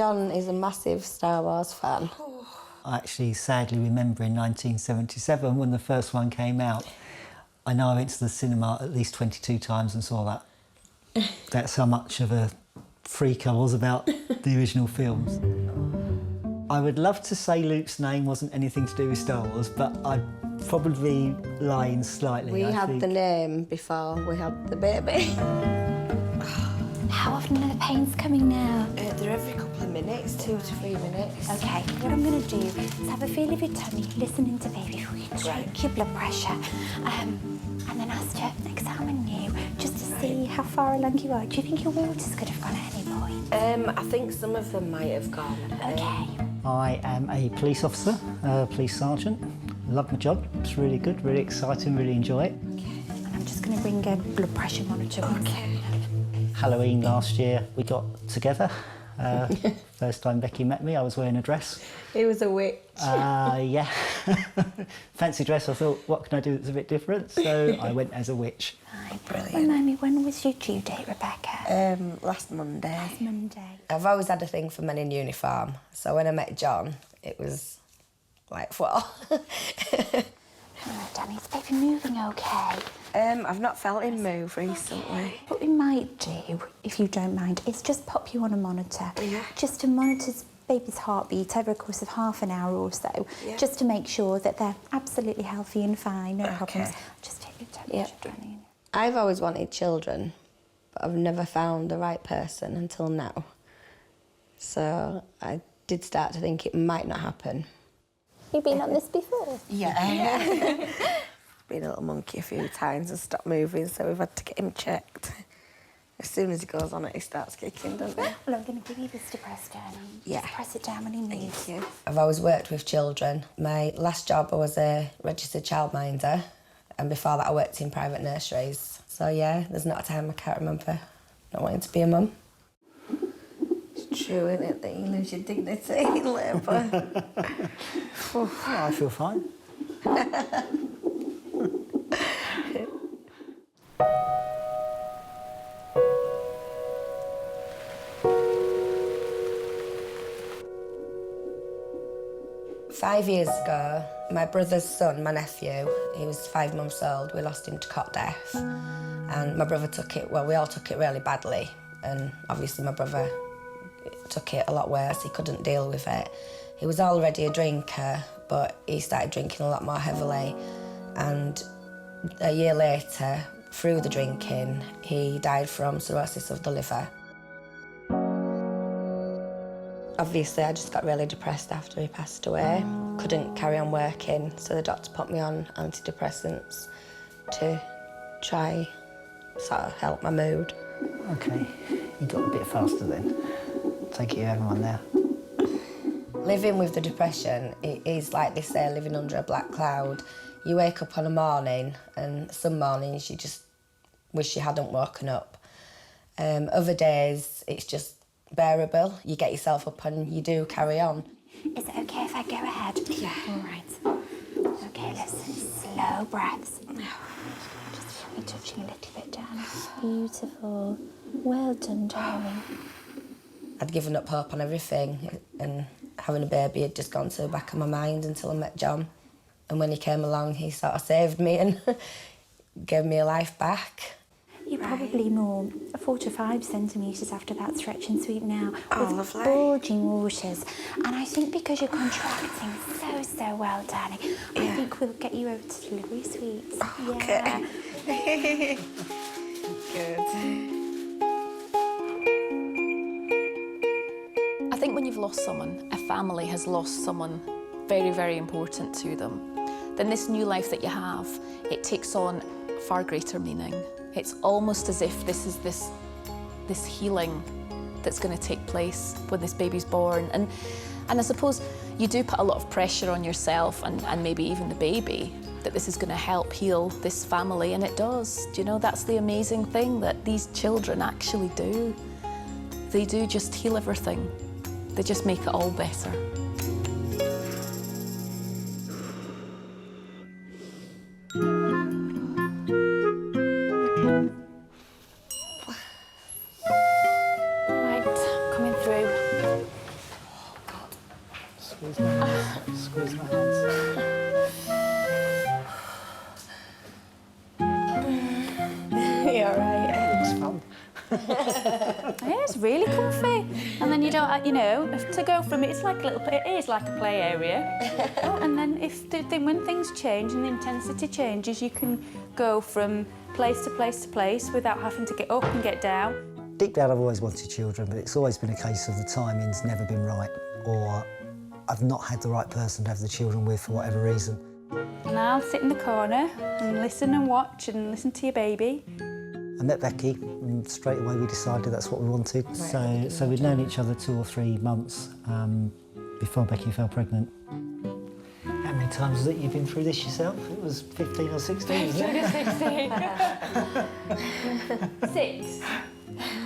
John is a massive Star Wars fan. I actually sadly remember in 1977 when the first one came out. I know I went to the cinema at least 22 times and saw that. That's how much of a freak I was about the original films. I would love to say Luke's name wasn't anything to do with Star Wars, but I'd probably lying slightly. We had the name before we had the baby. How often are the pains coming now? They're every couple of minutes, 2 to 3 minutes. Okay, what I'm going to do is have a feel of your tummy, listen into baby, check your blood pressure, and then ask to examine you just to see how far along you are. Do you think your waters could have gone at any point? I think some of them might have gone. Okay. I am a police officer, a police sergeant. Love my job, it's really good, really exciting, really enjoy it. Okay, and I'm just going to bring a blood pressure monitor. Okay. Halloween last year we got together. First time Becky met me, I was wearing a dress. He was a witch. Yeah. Fancy dress, I thought, what can I do that's a bit different? So I went as a witch. Brilliant. Remind me, when was your due date, Rebecca? Last Monday. Last Monday. I've always had a thing for men in uniform, so when I met John, it was like, what? Oh, Danny, is baby moving okay? I've not felt him move recently. What we might do, if you don't mind, is just pop you on a monitor. Yeah. Just to monitor baby's heartbeat over a course of half an hour or so, just to make sure that they're absolutely healthy and fine, no problems. Just take your temperature, Danny. I've always wanted children, but I've never found the right person until now. So I did start to think it might not happen. You've been on this before? Yeah. Been a little monkey a few times and stopped moving, so we've had to get him checked. As soon as he goes on it, he starts kicking, doesn't he? Well, I'm going to give you this to press down. Yeah. Just press it down when he moves. Thank you. I've always worked with children. My last job, I was a registered childminder, and before that I worked in private nurseries. So yeah, there's not a time I can't remember not wanting to be a mum. It's true, isn't it, that you lose your dignity in labour? Yeah, I feel fine. 5 years ago, my brother's son, my nephew, he was 5 months old, we lost him to cot death. And my brother took it, well, we all took it really badly. And obviously my brother took it a lot worse, he couldn't deal with it. He was already a drinker, but he started drinking a lot more heavily. And a year later, through the drinking, he died from cirrhosis of the liver. Obviously, I just got really depressed after he passed away. Couldn't carry on working, so the doctor put me on antidepressants to try sort of help my mood. Okay, you got a bit faster then. Take it you have one now. Living with the depression, it is like they say, living under a black cloud. You wake up on a morning and some mornings you just wish you hadn't woken up. Other days it's just bearable. You get yourself up and you do carry on. Is it okay if I go ahead? Yeah. All right. Okay, listen, slow breaths. Just feel me touching a little bit down. Beautiful. Well done, darling. I'd given up hope on everything and having a baby had just gone to the back of my mind until I met John. And when he came along, he sort of saved me and gave me a life back. You're probably more 4 to 5 centimetres after that stretch and sweep now, with lovely. bulging waters. And I think because you're contracting so well, Danny, I think we'll get you over to delivery suites. Okay. Yeah. Good. I think when you've lost someone, a family has lost someone very, very important to them, then this new life that you have, it takes on far greater meaning. It's almost as if this is this healing that's going to take place when this baby's born. And I suppose you do put a lot of pressure on yourself and maybe even the baby that this is going to help heal this family, and it does. Do you know, that's the amazing thing that these children actually do. They do just heal everything. They just make it all better. Squeeze my hands. Squeeze my hands. You alright? It's fun. Yeah, it's really comfy. And then you don't, you know, to go from it, it is like a play area. And then when things change and the intensity changes, you can go from place to place to place without having to get up and get down. Deep down, I've always wanted children, but it's always been a case of the timing's never been right, or I've not had the right person to have the children with for whatever reason. And I'll sit in the corner and listen and watch and listen to your baby. I met Becky, and straight away we decided that's what we wanted. Right. So we'd known each other 2 or 3 months before Becky fell pregnant. How many times was it you've been through this yourself? It was 15 or 16, wasn't it? 6.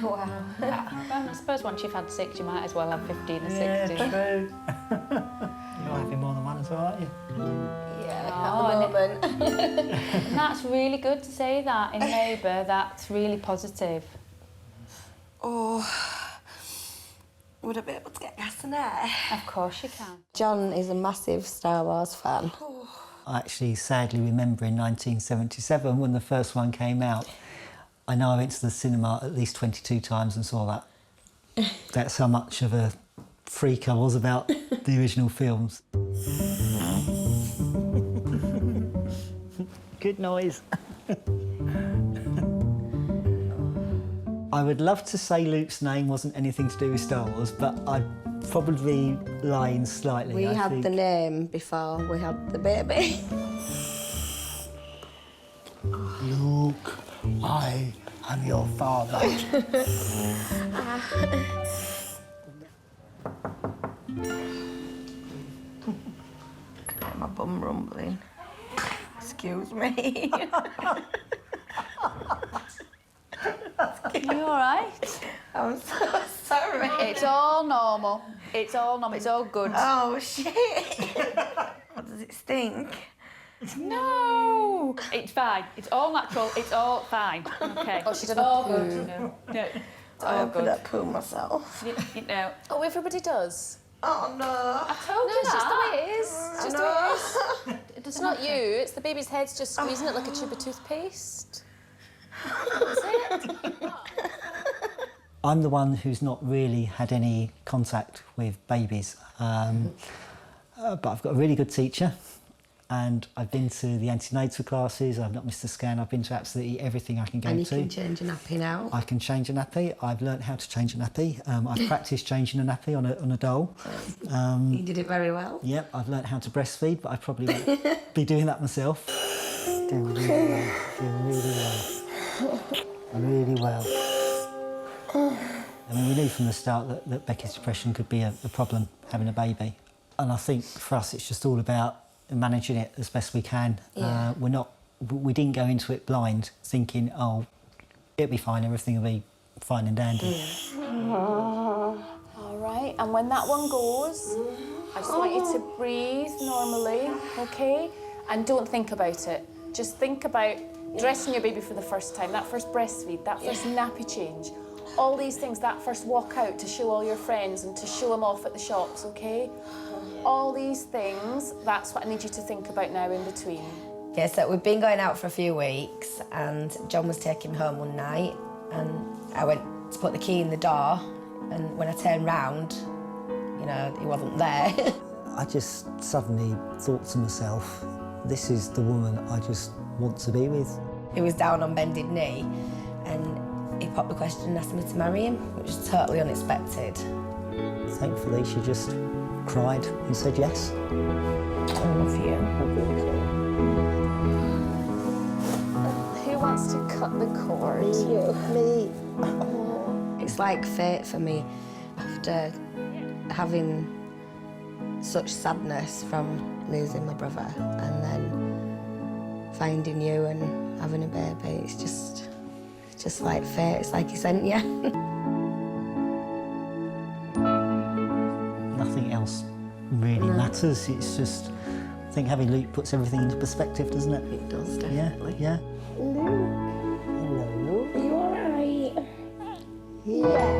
Wow. Well, I suppose once you've had 6, you might as well have 15 or 16. Yeah, true. You're having more than one as well, aren't you? Yeah, Oh, at the moment. And that's really good to say that in labour. That's really positive. Oh, would I be able to get gas and air? Of course you can. John is a massive Star Wars fan. I actually sadly remember in 1977 when the first one came out. I know I went to the cinema at least 22 times and saw that. That's how much of a freak I was about the original films. Good noise. I would love to say Luke's name wasn't anything to do with Star Wars, but I'd probably be lying slightly. We I had think. the name before we had the baby. Luke, I am your father. My bum rumbling. Excuse me. Are you all right? I'm so sorry. It's all normal. It's all normal. It's all good. Oh, shit. Does it stink? No! It's fine. It's all natural. It's all fine. Okay. Oh, she did all a good. poo. No, it's I all could good. have poo myself. You know. Oh, everybody does. Oh, no. I told No, you it's just the that. way it is. It's just the way it is. It's not you, it's the baby's head's just squeezing it like a tube of toothpaste. That's it. I'm the one who's not really had any contact with babies, but I've got a really good teacher, and I've been to the antenatal classes, I've not missed a scan, I've been to absolutely everything I can go And you to. can change a nappy now. I can change a nappy, I've learnt how to change a nappy, I've practised changing a nappy on a doll. You did it very well. Yep, I've learnt how to breastfeed, but I probably won't be doing that myself. Doing really well, doing really well. Really well. I mean, we knew from the start that Becky's depression could be a problem, having a baby. And I think for us it's just all about managing it as best we can. Yeah. We didn't go into it blind, thinking, oh, it'll be fine, everything will be fine and dandy. All right, and when that one goes, I just want you to breathe normally, okay? And don't think about it. Just think about dressing your baby for the first time, that first breastfeed, that first nappy change, all these things, that first walk out to show all your friends and to show them off at the shops, okay? All these things, that's what I need you to think about now in between. Yeah, so we've been going out for a few weeks and John was taking me home one night and I went to put the key in the door and when I turned round, you know, he wasn't there. I just suddenly thought to myself, this is the woman I just want to be with. He was down on bended knee and he popped the question and asked me to marry him, which was totally unexpected. Thankfully, she just cried and said yes. I love you. Who wants to cut the cord? Me. It's like fate for me after having such sadness from losing my brother and then finding you and having a baby. It's just like fate. It's like he sent you. Nothing else really matters. It's just, I think having Luke puts everything into perspective, doesn't it? It does, Yeah, definitely. yeah. Luke, Hello. are you all right? Yeah.